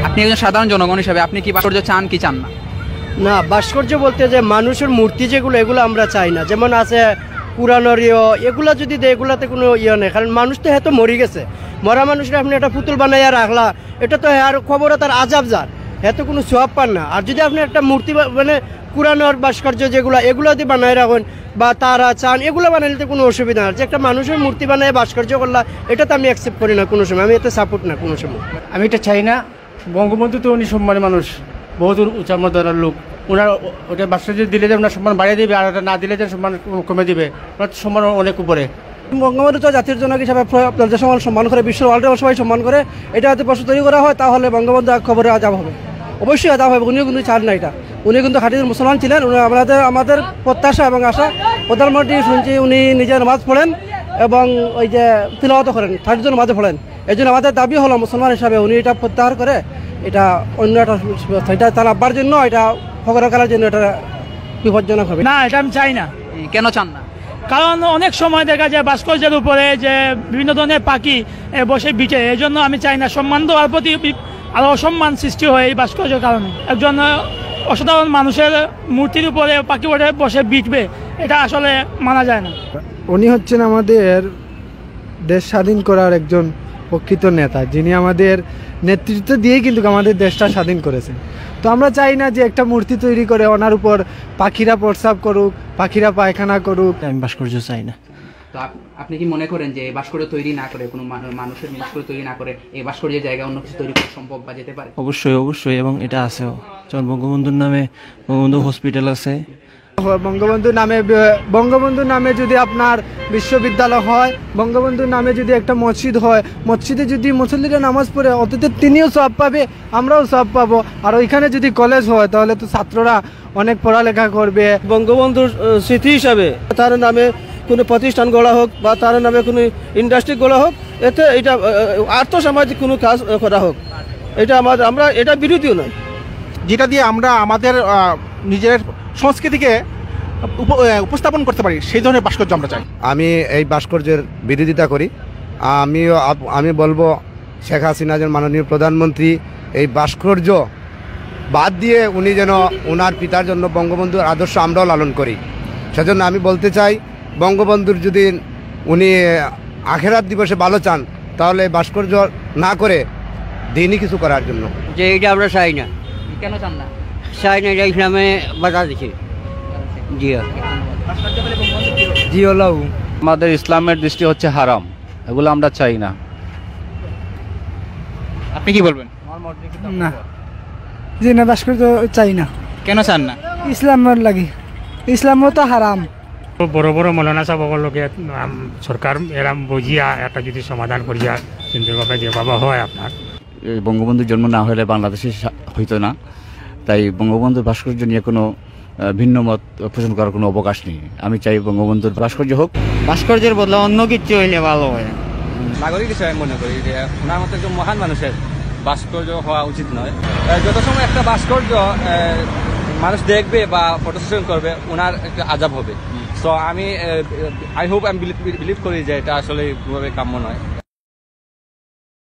আপনি একজন সাধারণ জনগণ হিসেবে আপনি কি ভাস্কর্য চান কি চান না? না, ভাস্কর্য বলতে যে মানুষের মূর্তি যেগুলো এগুলো আমরা চাই না। যেমন আছে পুরানোরিও এগুলা যদি দেয় এগুলাতে কোনো ইয়ে নেই, কারণ মানুষ তো হয়তো মরে গেছে। মরা মানুষরা আপনি একটা পুতুল বানাইয়া রাখলা, এটা তো আর খবরে তার আজাব যার, এত কোনো সোয়াব পান না। আর যদি আপনি একটা মূর্তি মানে পুরানোর ভাস্কর্য যেগুলো এগুলো যদি বানায় রাখেন বা তারা চান এগুলো বানাইলে কোনো অসুবিধা না। যে একটা মানুষের মূর্তি বানায় ভাস্কর্য করলা এটা তো আমি অ্যাকসেপ্ট করি না কোনো সময়, আমি এতে সাপোর্ট না কোনো সময়। আমি এটা চাই না। বঙ্গবন্ধু তো উনি সম্মানী মানুষ, বহুত উঁচা মর্যাদার লোক। ওনার ওটা ভাস্কর্য দিলে যে ওনার সম্মান বাড়িয়ে দিবে, আর ওটা না দিলে যে সম্মান কমে দিবে, ওনার সম্মান অনেক উপরে। বঙ্গবন্ধু তো জাতির জনক হিসাবে যে সম্মান করে, বিশ্বের ওয়ার্ল্ডের সবাই সম্মান করে। এটা যদি প্রশ্ন তৈরি করা হয় তাহলে বঙ্গবন্ধু খবরে আজাব হবে, অবশ্যই আজাব হবে। উনিও কিন্তু চান না এটা, উনি কিন্তু খাঁটি মুসলমান ছিলেন। আমাদের প্রত্যাশা এবং আশা, প্রধানমন্ত্রী শুনছি উনি নিজে নামাজ পড়েন এবং ওই যে তিলাওয়াত করেন, 30 জন নামাজে পড়েন। এই জন্য আমাদের দাবি হলো মুসলমান হিসাবে উনি এটা প্রত্যাহার করে, এটা অন্য একটা এটা তার আব্বার জন্য, এটা খবর করার জন্য এটা বিপজ্জনক হবে না। এটা আমি চাই না। কেন চান না? কারণ অনেক সময় দেখা যায় ভাস্কর্যের উপরে যে বিভিন্ন ধরনের পাখি বসে বিটে, এই জন্য আমি চাই না। সম্মান দেওয়ার প্রতি আরো অসম্মান সৃষ্টি হয় এই ভাস্কর্যের কারণে। একজন অসাধারণ মানুষের মূর্তির উপরে পাখি বসে বিটবে, এটা আসলে মানা যায় না। উনি হচ্ছেন আমাদের দেশ স্বাধীন করার একজন প্রকৃত নেতা, যিনি আমাদের নেতৃত্ব দিয়েই কিন্তু আমাদের দেশটা স্বাধীন করেছেন। তো আমরা চাই না যে একটা মূর্তি তৈরি করে ওনার উপর পাখিরা প্রস্রাব করুক, পাখিরা পায়খানা করুক। আমি ভাস্কর্য চাই না। তো আপনি কি মনে করেন যে এই ভাস্কর্য তৈরি না করে, কোনো মানুষের ভাস্কর্য তৈরি না করে এই ভাস্কর্যের জায়গায় অন্য কিছু তৈরি করা সম্ভব বা যেতে পারে? অবশ্যই অবশ্যই, এবং এটা আছেও। যেমন বঙ্গবন্ধুর নামে বঙ্গবন্ধু হসপিটাল আছে। বঙ্গবন্ধুর নামে যদি আপনার বিশ্ববিদ্যালয় হয়, বঙ্গবন্ধুর নামে যদি একটা মসজিদ হয়, মসজিদে যদি মুসল্লিরা নামাজ পড়ে, অতএব তিনিও সব পাবে, আমরাও সব পাবো। আর ওইখানে যদি কলেজ হয় তাহলে তো ছাত্ররা অনেক পড়ালেখা করবে। বঙ্গবন্ধুর স্মৃতি হিসাবে তার নামে কোনো প্রতিষ্ঠান গড়া হোক বা তার নামে কোনো ইন্ডাস্ট্রি গড়া হোক, এতে এটা আর্থসামাজিক কোনো কাজ করা হোক, এটা আমরা এটা বিরোধীও নয়। যেটা দিয়ে আমরা আমাদের নিজের সংস্কৃতিকে উপস্থাপন করতে পারি, সেই ধরনের ভাস্কর্য আমরা চাই। আমি এই ভাস্কর্যের বিরোধিতা করি। আমি বলবো শেখ হাসিনা যেন মাননীয় প্রধানমন্ত্রী এই ভাস্কর্য বাদ দিয়ে উনি যেন ওনার পিতার জন্য বঙ্গবন্ধুর আদর্শ আমরাও লালন করি। সেজন্য আমি বলতে চাই, বঙ্গবন্ধুর যদি উনি আখেরাত দিবসে ভালো চান তাহলে ভাস্কর্য না করে দিনই কিছু করার জন্য। যে এটা আমরা চাই না। কেন চান না? চাই না, এটা ইসলামে বাধা দিচ্ছে। আমাদের ইসলামের দৃষ্টি হচ্ছে হারাম, এগুলো আমরা চাই না। আপনি কি বলবেন? না, যে না, ভাস্কর্য চাই না। কেন চান না? ইসলামের লাগি, ইসলামও তো হারাম। বড় বড় মৌলানা সাহেবকে সরকার এরাম বুঝিয়া একটা যদি সমাধান করিয়া সুন্দরভাবে যেভাবে হয় আপনার। বঙ্গবন্ধুর জন্ম না হলে বাংলাদেশে হইতো না, তাই বঙ্গবন্ধুর ভাস্কর্য নিয়ে কোনো ভিন্ন মত পোষণ করার কোনো অবকাশ নেই। আমি চাই বঙ্গবন্ধুর ভাস্কর্য হোক। ভাস্কর্যের বদলে অন্য কিছু হইলে ভালো হয়। নাগরিক হিসেবে আমি মনে করি যে ওনার মতো একজন মহান মানুষের ভাস্কর্য হওয়া উচিত নয়। যত সময় একটা ভাস্কর্য মানুষ দেখবে বা ফটো সেশন করবে, ওনার একটা আজাব হবে। সো আমি বিলিভ করি যে এটা আসলে কোনোভাবে কাম্য নয়।